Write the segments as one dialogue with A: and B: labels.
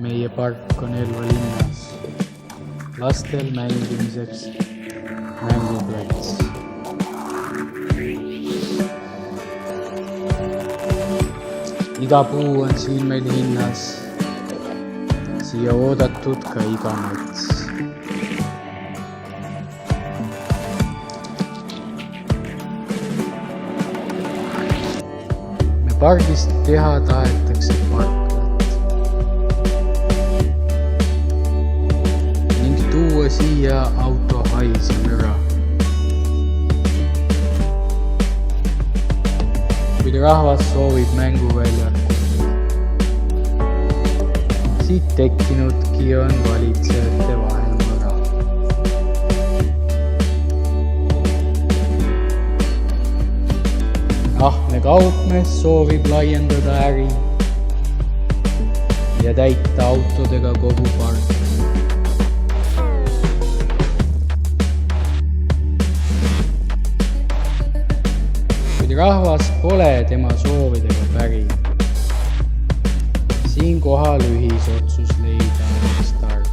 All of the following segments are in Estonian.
A: Meie park on Elva linnas, lastel mängimiseks mänguplats. Iga puu on siin meil hinnas, siia oodatud ka iga mets. Me pargist teha tahetakse parklat ning tuua siia auto hais ja müra. Kuid rahvas soovib mänguväljakut. Siit tekkinudki on valitsejate vahel mõra. Ahne kaupmees soovib laiendada äri ja täita autodega kogu park. Kuid rahvas pole tema soovidega päri. Siinkohal ühisotsus leida oleks tark.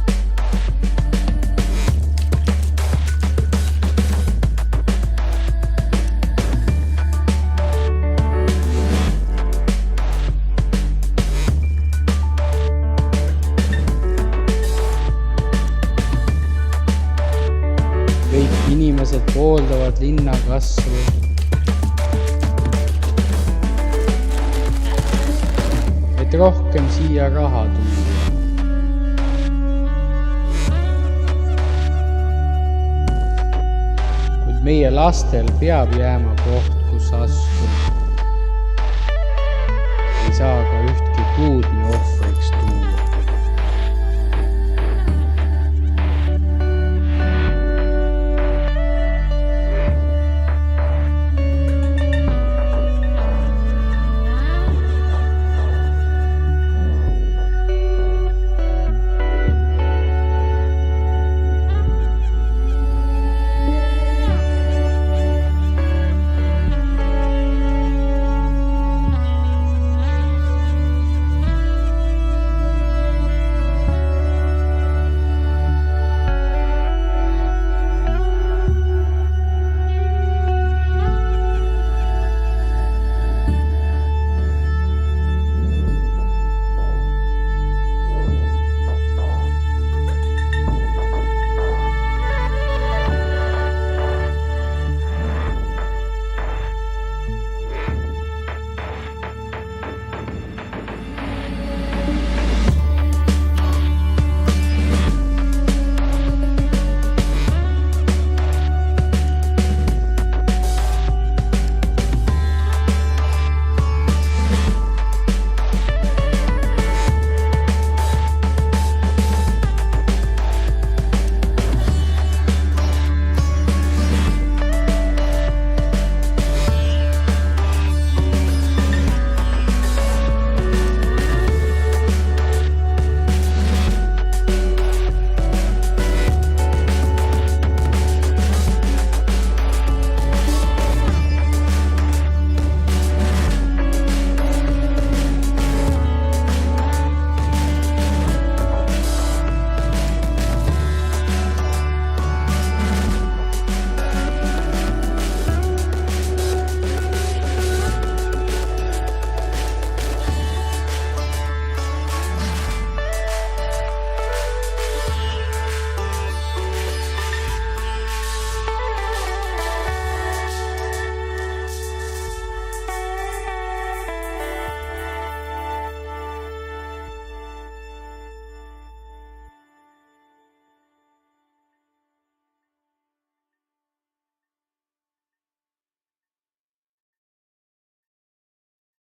A: Kõik inimesed pooldavad linna kasvu. Et rohkem siia raha tuua. Kuid meie lastel peab jääma koht, kus astuda.